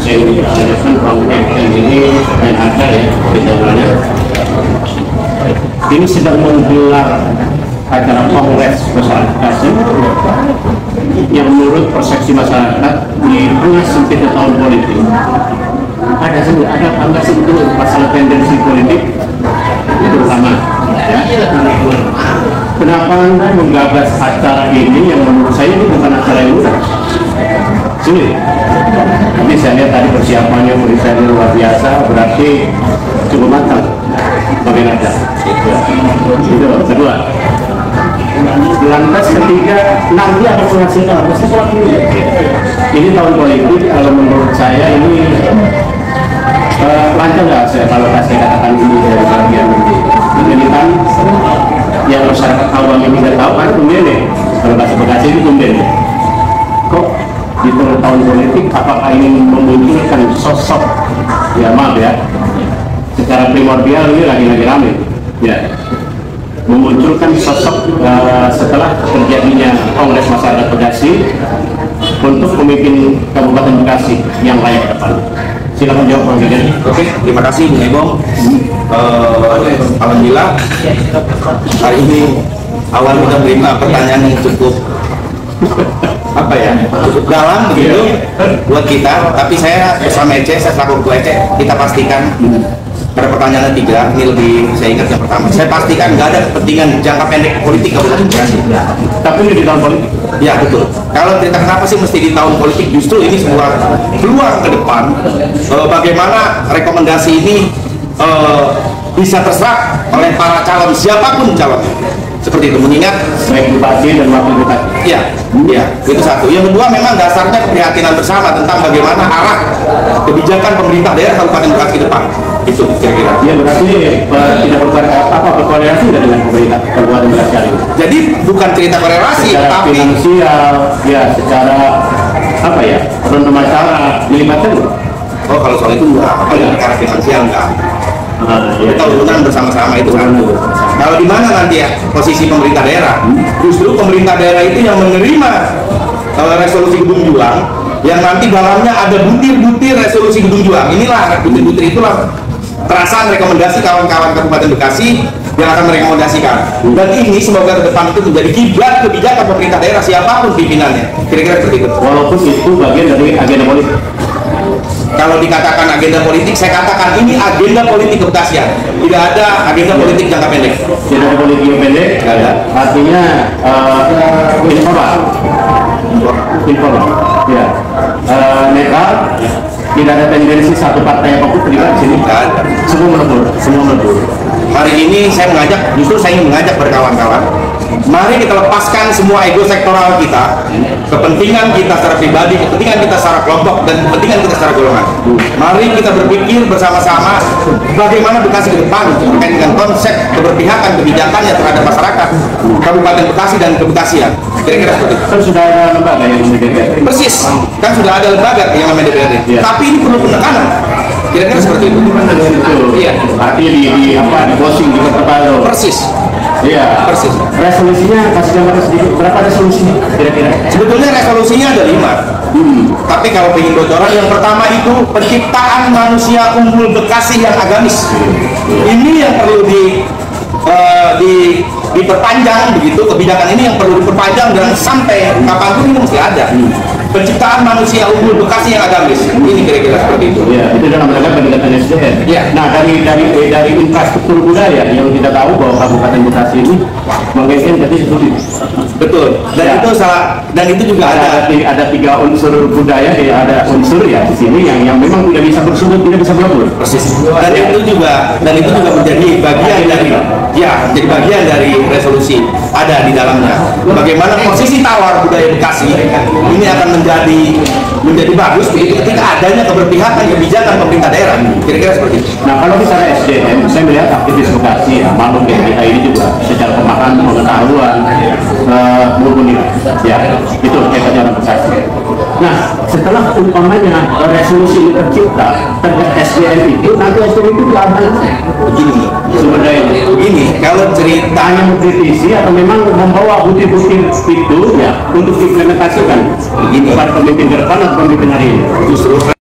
Saya menjelaskan bahwa ini yang ada ya, bicaranya ini sedang menggelar acara kongres masyarakat yang menurut persepsi masyarakat di tengah sempitnya tahun politik ada nggak sih itu masalah tendensi politik terutama ya. Kenapa Anda menggagas acara ini yang menurut saya ini bukan acara yang mudah? Sulit. Tapi saya lihat tadi persiapannya menurut saya luar biasa, berarti cukup matang. Bagaimana? Itu kedua. Lantas ketiga, nanti akan menghasilkan apa sesuatu. Ini tahun politik, kalau menurut saya ini lancar nggak saya kalau saya katakan ini dari bagian ini kan yang masyarakat awam yang tidak tahu kan tumben deh kalau bahasa Bekasi itu tumben kok di tahun politik apakah ini memunculkan sosok ya maaf ya secara primordial ini lagi-lagi ramai ya memunculkan sosok setelah terjadinya Kongres Masyarakat Bekasi untuk pemimpin Kabupaten Bekasi yang layak ke depan. Silakan jawab Bang Gede. Oke, terima kasih Bung Ebong. Alhamdulillah hari ini awal kita menerima pertanyaan yang cukup apa ya, cukup dalam begitu buat kita. Tapi saya bersama Ece, saya selaku Ketua Ece, kita pastikan pada pertanyaannya 3, ini lebih saya ingat yang pertama. Saya pastikan nggak ada kepentingan jangka pendek politik Kabupaten Bekasi. Tapi ini di tahun politik. Ya betul. Kalau cerita kenapa sih mesti di tahun politik, justru ini sebuah peluang ke depan bagaimana rekomendasi ini bisa terserap oleh para calon siapapun calonnya. Seperti itu, mengingat baik bupati dan wakil bupati. Iya, iya, itu satu. Yang kedua memang dasarnya keprihatinan bersama tentang bagaimana arah kebijakan pemerintah daerah Kabupaten Bekasi ke depan. Itu kira-kira. Ya berarti berkoordinasi dengan pemerintah Kabupaten Bekasi ini. Jadi bukan cerita korelasi, secara tapi finansial, ya secara apa ya, ronde masyarakat dilibatkan. oh kalau soal itu enggak, kalau secara finansial enggak. Kita urutan bersama-sama itu satu. Kalau di mana nanti ya posisi pemerintah daerah, justru pemerintah daerah itu yang menerima resolusi Gedung Juang, yang nanti dalamnya ada butir-butir resolusi Gedung Juang. Inilah butir-butir itulah terasa rekomendasi kawan-kawan Kabupaten Bekasi yang akan merekomendasikan. Dan ini semoga ke depan itu menjadi kiblat kebijakan pemerintah daerah siapapun pimpinannya. Kira-kira seperti itu. Walaupun itu bagian dari agenda politik. Kalau dikatakan agenda politik, saya katakan ini agenda politik kebekasian. Tidak ada agenda politik jangka pendek. Tidak ada politik yang pendek, tidak ada. Artinya informal, ya. Netral, tidak ada tendensi satu partai apapun terlibat di sini. Tidak ada. Semua melebur. Hari ini saya mengajak, justru saya ingin mengajak berkawan-kawan, mari kita lepaskan semua ego sektoral kita, kepentingan kita secara pribadi, kepentingan kita secara kelompok, dan kepentingan kita secara golongan. Mari kita berpikir bersama-sama bagaimana Bekasi ke depan terkait dengan konsep keberpihakan kebijakannya terhadap masyarakat Kabupaten Bekasi dan kebekasian. Kira-kira seperti itu. Kan sudah ada lembaga yang DPRD. Persis, kan sudah ada lembaga yang namanya DPRD. Ya. Tapi ini perlu penekanan. Kira-kira seperti itu. Iya. Artinya di posting di kepala. Persis. Iya. Persis. Resolusinya kasih gambar sedikit. Berapa resolusinya kira-kira? Sebetulnya resolusinya ada 5. Tapi kalau ingin bocoran, yang pertama itu penciptaan manusia unggul Bekasi yang agamis. Ini yang perlu diperpanjang begitu, kebijakan ini yang perlu diperpanjang dan sampai kapanpun ini mesti ada. Penciptaan manusia unggul Bekasi yang agamis. Ini kira-kira seperti itu. Ya, itu dalam rangka peningkatan SDM. Ya. Nah, dari infrastruktur budaya yang kita tahu bahwa Kabupaten Bekasi ini menginginkan jadi studi. Betul. Dan Ya. itu salah. Dan itu juga ada. Ada 3 unsur budaya, ada unsur ya di sini yang memang tidak bisa bersudut, tidak bisa melebur. Persis. Dan itu juga menjadi bagian dari jadi bagian dari resolusi ada di dalamnya. Bagaimana posisi tawar budaya Bekasi ini akan menjadi bagus begitu ketika adanya keberpihakan kebijakan pemerintah daerah. Kira-kira seperti itu. Nah, kalau bicara SDM, saya melihat aktivis Bekasi ya, maklum ya, kita ini juga secara pemahaman, pengetahuan, mumpuni ya, itu hebatnya orang Bekasi. Nah, setelah umpamanya resolusi ini tercipta terhadap SDM itu, nanti SDM itu diamankan Begini, sumber dayanya. begini, kalau cerita Hanya mengkritisi atau memang membawa bukti-bukti itu ya untuk diimplementasikan Begini. kepada pemimpin ke depan atau pemimpin hari ini. justru